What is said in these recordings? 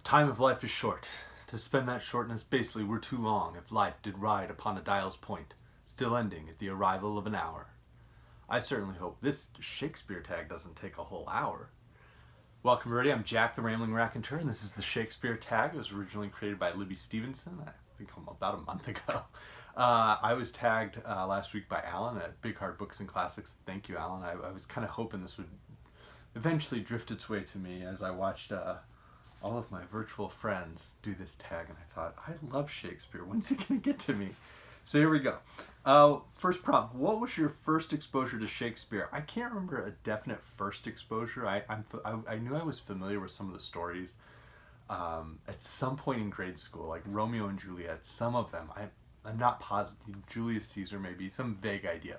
Time of life is short. To spend that shortness basely were too long if life did ride upon a dial's point, still ending at the arrival of an hour. I certainly hope this Shakespeare Tag doesn't take a whole hour. Welcome everybody, I'm Jack the Rambling Raconteur, and this is the Shakespeare Tag. It was originally created by Libby Stevenson, I think about a month ago. I was tagged last week by Alan at Big Hard Books and Classics. Thank you, Alan. I was kind of hoping this would eventually drift its way to me as I watched all of my virtual friends do this tag, and I thought, I love Shakespeare. When's it going to get to me? So here we go. First prompt, what was your first exposure to Shakespeare? I can't remember a definite first exposure. I knew I was familiar with some of the stories at some point in grade school, like Romeo and Juliet, some of them. I'm not positive. Julius Caesar, maybe, some vague idea.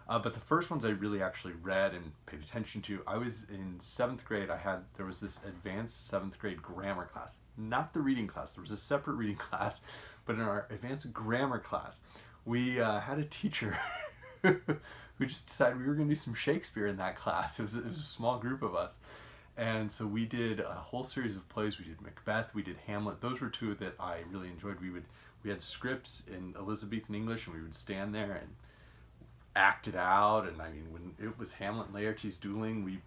But the first ones I really actually read and paid attention to, I was in 7th grade. There was this advanced 7th grade grammar class, not the reading class. There was a separate reading class, but in our advanced grammar class, we had a teacher who just decided we were going to do some Shakespeare in that class. It was a small group of us. And so we did a whole series of plays. We did Macbeth, we did Hamlet. Those were two that I really enjoyed. We had scripts in Elizabethan English, and we would stand there and act it out. And I mean, when it was Hamlet and Laertes dueling, we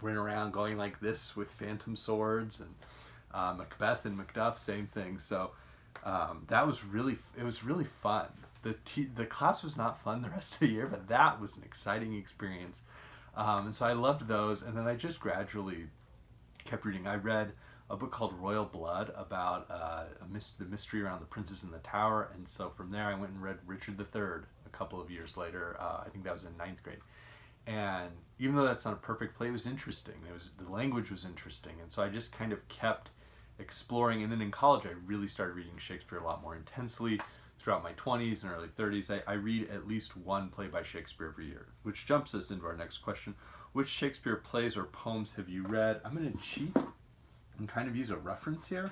went around going like this with phantom swords, and Macbeth and Macduff, same thing. So it was really fun. The class was not fun the rest of the year, but that was an exciting experience. And so I loved those, and then I just gradually kept reading. I read a book called Royal Blood about the mystery around the princes in the tower, and so from there I went and read Richard III a couple of years later. I think that was in 9th grade. And even though that's not a perfect play, it was interesting. The language was interesting, and so I just kind of kept exploring. And then in college I really started reading Shakespeare a lot more intensely. Throughout my 20s and early 30s, I read at least one play by Shakespeare every year, which jumps us into our next question. Which Shakespeare plays or poems have you read? I'm going to cheat and kind of use a reference here.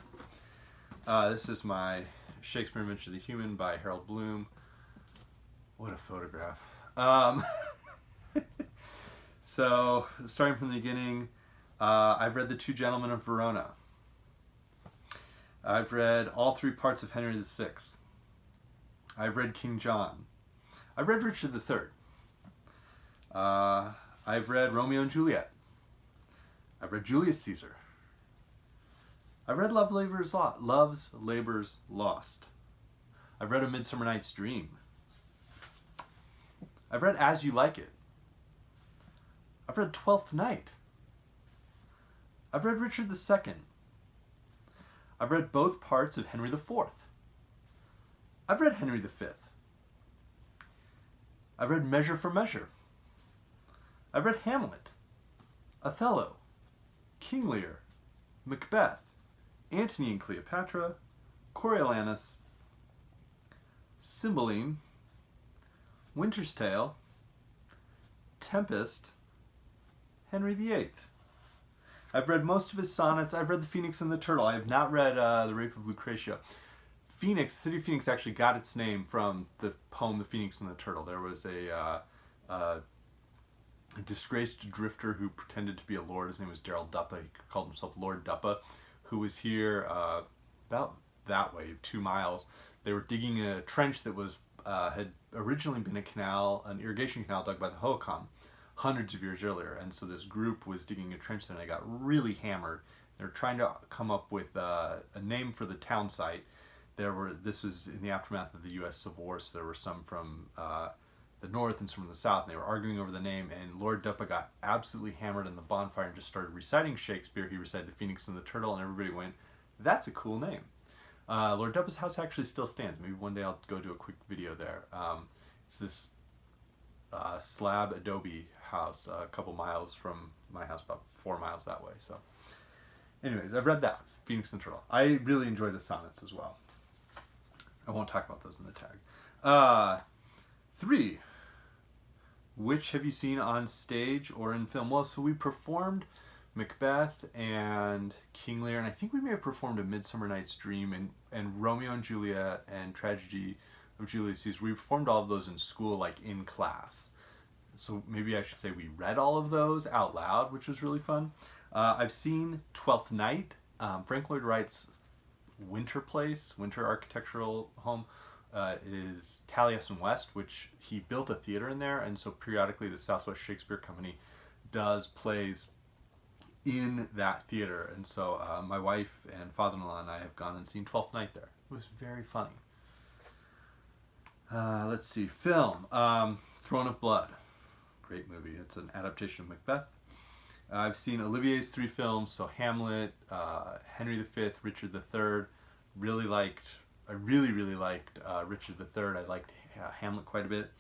This is my Shakespeare Invention of the Human by Harold Bloom. What a photograph. So, starting from the beginning, I've read The Two Gentlemen of Verona. I've read all 3 parts of Henry VI. I've read King John. I've read Richard III. I've read Romeo and Juliet. I've read Julius Caesar. I've read Love's Labour's Lost. I've read A Midsummer Night's Dream. I've read As You Like It. I've read Twelfth Night. I've read Richard II. I've read both parts of Henry IV. I've read Henry V. I've read Measure for Measure. I've read Hamlet, Othello, King Lear, Macbeth, Antony and Cleopatra, Coriolanus, Cymbeline, Winter's Tale, Tempest, Henry VIII. I've read most of his sonnets. I've read The Phoenix and the Turtle. I have not read The Rape of Lucretia. The city of Phoenix actually got its name from the poem The Phoenix and the Turtle. There was a disgraced drifter who pretended to be a lord. His name was Darrell Duppa. He called himself Lord Duppa, who was here about that way, 2 miles. They were digging a trench that was had originally been an irrigation canal dug by the Hohokam hundreds of years earlier. And so this group was digging a trench there, and they got really hammered. They were trying to come up with a name for the town site. This was in the aftermath of the U.S. Civil War, so there were some from the north and some from the south, and they were arguing over the name, and Lord Duppa got absolutely hammered in the bonfire and just started reciting Shakespeare. He recited The Phoenix and the Turtle, and everybody went, that's a cool name. Lord Duppa's house actually still stands. Maybe one day I'll go do a quick video there. It's this slab adobe house a couple miles from my house, about 4 miles that way. So anyways, I've read that, Phoenix and Turtle. I really enjoy the sonnets as well. I won't talk about those in the tag. 3. Which have you seen on stage or in film? Well, so we performed Macbeth and King Lear, and I think we may have performed A Midsummer Night's Dream and Romeo and Juliet and Tragedy of Julius Caesar. We performed all of those in school, like in class. So maybe I should say we read all of those out loud, which was really fun. I've seen Twelfth Night Frank Lloyd Wright's winter place, winter architectural home, is Taliesin West, which he built a theater in there, and so periodically the Southwest Shakespeare Company does plays in that theater, and so my wife and father-in-law and I have gone and seen Twelfth Night there. It was very funny. Let's see, film. Throne of Blood. Great movie. It's an adaptation of Macbeth. I've seen Olivier's 3 films, so Hamlet, Henry V, Richard III. I really liked Richard III. I liked Hamlet quite a bit.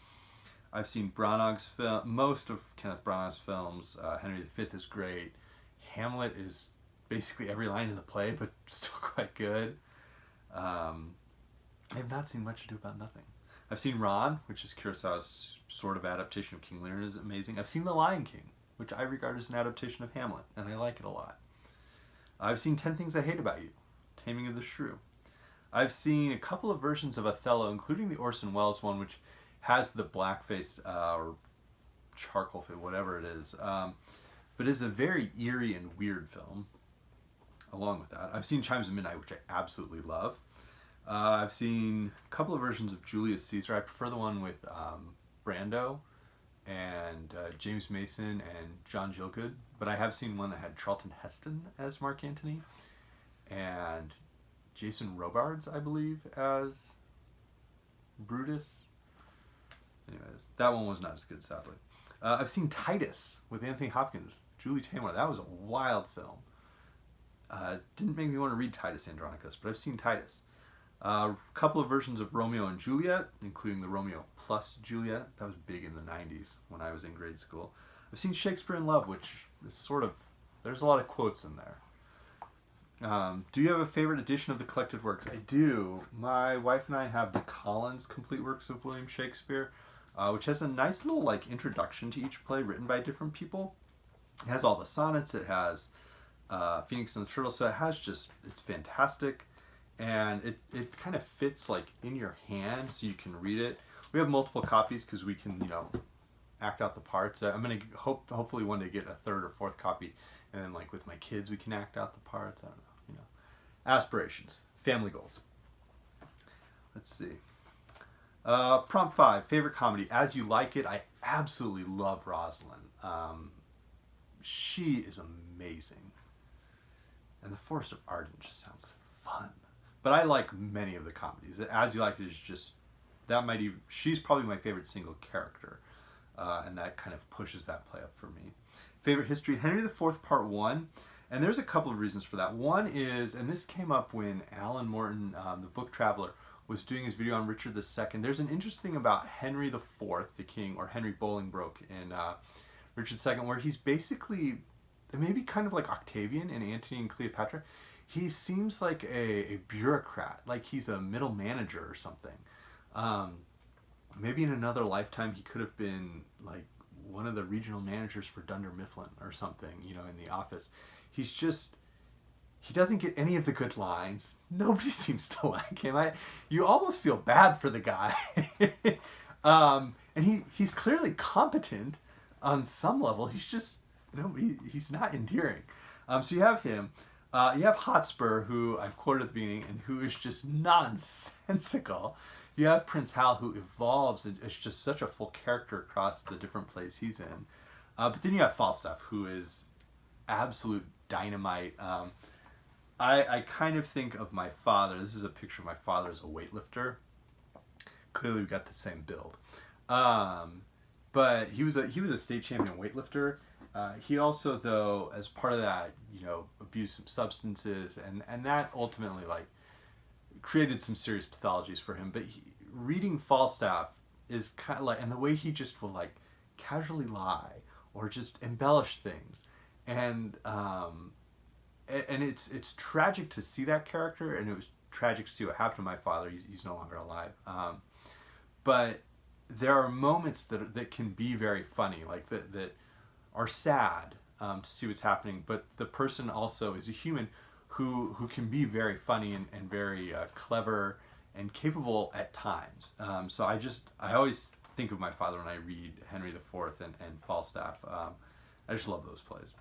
I've seen most of Kenneth Branagh's films. Henry V is great. Hamlet is basically every line in the play, but still quite good. I have not seen Much Ado About Nothing. I've seen Ron, which is Kurosawa's sort of adaptation of King Lear, and is amazing. I've seen The Lion King, which I regard as an adaptation of Hamlet, and I like it a lot. I've seen 10 Things I Hate About You, Taming of the Shrew. I've seen a couple of versions of Othello, including the Orson Welles one, which has the blackface or charcoal face, whatever it is, but is a very eerie and weird film. Along with that, I've seen Chimes of Midnight, which I absolutely love. I've seen a couple of versions of Julius Caesar. I prefer the one with Brando and James Mason and John Gielgud, but I have seen one that had Charlton Heston as Mark Antony and Jason Robards, I believe, as Brutus. Anyways, that one was not as good, sadly. I've seen Titus with Anthony Hopkins, Julie Taymor. That was a wild film. Didn't make me want to read Titus Andronicus, but I've seen Titus. A couple of versions of Romeo and Juliet, including the Romeo plus Juliet. That was big in the 90s when I was in grade school. I've seen Shakespeare in Love, which is sort of, there's a lot of quotes in there. Do you have a favorite edition of the collected works? I do. My wife and I have the Collins Complete Works of William Shakespeare, which has a nice little introduction to each play written by different people. It has all the sonnets. It has Phoenix and the Turtle. So it has it's fantastic. And it kind of fits in your hand so you can read it. We have multiple copies because we can, act out the parts. I'm going to hopefully one day get a 3rd or 4th copy. And then with my kids, we can act out the parts. I don't know, Aspirations, family goals. Let's see. Prompt 5, favorite comedy. As You Like It. I absolutely love Rosalind. She is amazing. And The Forest of Arden just sounds fun. But I like many of the comedies. As You Like It is just, she's probably my favorite single character. And that kind of pushes that play up for me. Favorite history, Henry IV Part 1. And there's a couple of reasons for that. One is, and this came up when Alan Morton, the book traveler, was doing his video on Richard II. There's an interesting thing about Henry IV, the king, or Henry Bolingbroke in Richard II, where he's basically maybe kind of like Octavian in Antony and Cleopatra. He seems like a bureaucrat, like he's a middle manager or something. Maybe in another lifetime he could have been one of the regional managers for Dunder Mifflin or something, in the office. He doesn't get any of the good lines. Nobody seems to like him. You almost feel bad for the guy. And he's clearly competent on some level. He's just, he's not endearing. So you have him. You have Hotspur, who I've quoted at the beginning, and who is just nonsensical. You have Prince Hal, who evolves and is just such a full character across the different plays he's in. But then you have Falstaff, who is absolute dynamite. I kind of think of my father. This is a picture of my father as a weightlifter. Clearly, we got the same build. But he was a state champion weightlifter. He also, though, as part of that, abused some substances, and that ultimately created some serious pathologies for him. But reading Falstaff is kind of and the way he just will casually lie or just embellish things, and it's tragic to see that character, and it was tragic to see what happened to my father. He's no longer alive. But there are moments that can be very funny, that are sad to see what's happening, but the person also is a human who can be very funny and very clever and capable at times. So I always think of my father when I read Henry IV and Falstaff. I just love those plays.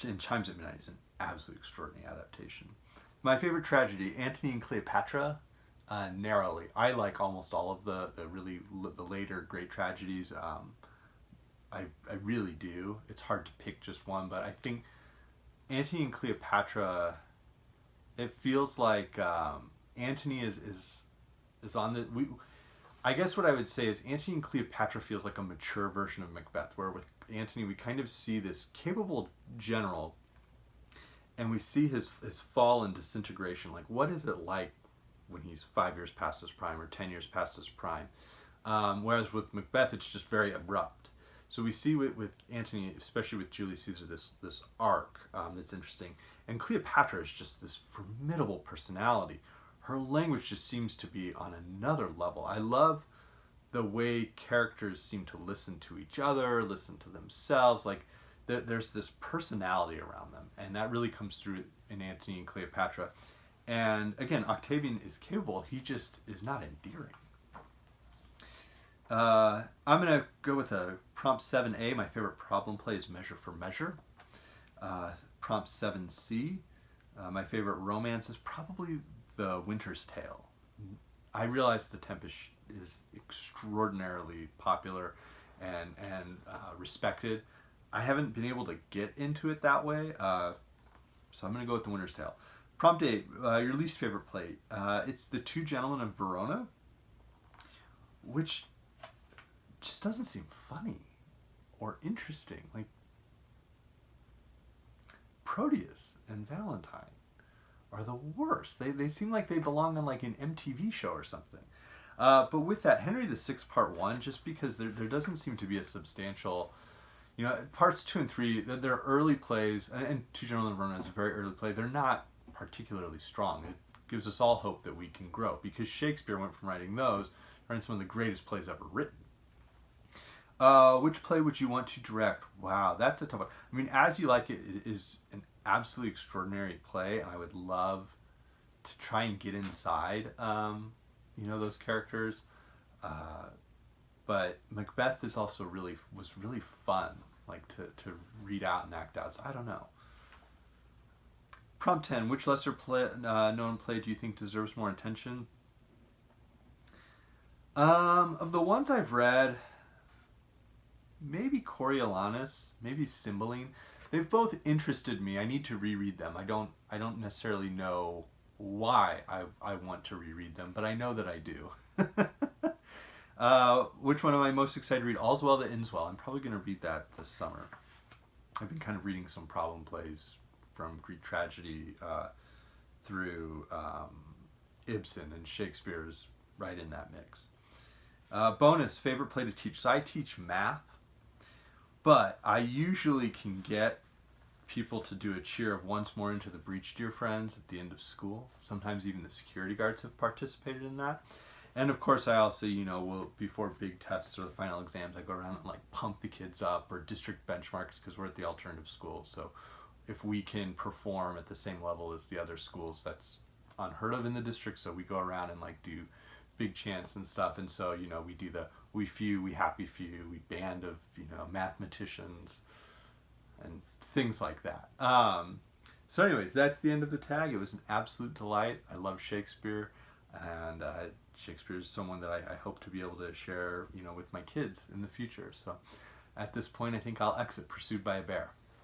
in Chimes at Midnight is an absolutely extraordinary adaptation. My favorite tragedy, Antony and Cleopatra, narrowly. I like almost all of the later great tragedies. I really do. It's hard to pick just one, but I think Antony and Cleopatra, it feels like Antony is on the I guess what I would say is Antony and Cleopatra feels like a mature version of Macbeth, where with Antony we kind of see this capable general, and we see his fall and disintegration. Like, what is it like when he's 5 years past his prime or 10 years past his prime? Whereas with Macbeth, it's just very abrupt. So we see with Antony, especially with Julius Caesar, this arc that's interesting. And Cleopatra is just this formidable personality. Her language just seems to be on another level. I love the way characters seem to listen to each other, listen to themselves. Like, there's this personality around them, and that really comes through in Antony and Cleopatra. And again, Octavian is capable. He just is not endearing. I'm going to go with a prompt 7A. My favorite problem play is Measure for Measure. Prompt 7C. My favorite romance is probably The Winter's Tale. I realize The Tempest is extraordinarily popular and respected. I haven't been able to get into it that way, so I'm going to go with The Winter's Tale. Prompt 8, your least favorite play. It's The Two Gentlemen of Verona, which just doesn't seem funny or interesting. Like, Proteus and Valentine are the worst. They seem like they belong on like an MTV show or something. But with that, Henry VI Part 1, just because there doesn't seem to be a substantial, parts 2 and 3, they're early plays, and Two Gentlemen of Verona is a very early play. They're not particularly strong. It gives us all hope that we can grow, because Shakespeare went from writing those to writing some of the greatest plays ever written. Which play would you want to direct? Wow, that's a tough one. I mean, As You Like It is an absolutely extraordinary play, and I would love to try and get inside, those characters. But Macbeth is also was really fun, like to read out and act out. So I don't know. Prompt 10, which lesser known play do you think deserves more attention? Of the ones I've read, maybe Coriolanus, maybe Cymbeline. They've both interested me. I need to reread them. I don't necessarily know why I want to reread them, but I know that I do. Which one am I most excited to read? All's Well That Ends Well. I'm probably going to read that this summer. I've been kind of reading some problem plays from Greek tragedy through Ibsen, and Shakespeare's right in that mix. Bonus, favorite play to teach. So I teach math, but I usually can get people to do a cheer of Once More Into the Breach, Dear Friends, at the end of school. Sometimes even the security guards have participated in that. And of course I also, before big tests or the final exams, I go around and like pump the kids up, or district benchmarks, because we're at the alternative schools. So if we can perform at the same level as the other schools, that's unheard of in the district. So we go around and like do big chants and stuff. And so, we do the We Few, We Happy Few, we band of, mathematicians and things like that. So anyways, that's the end of the tag. It was an absolute delight. I love Shakespeare, and Shakespeare is someone that I hope to be able to share, with my kids in the future. So at this point, I think I'll exit, pursued by a bear.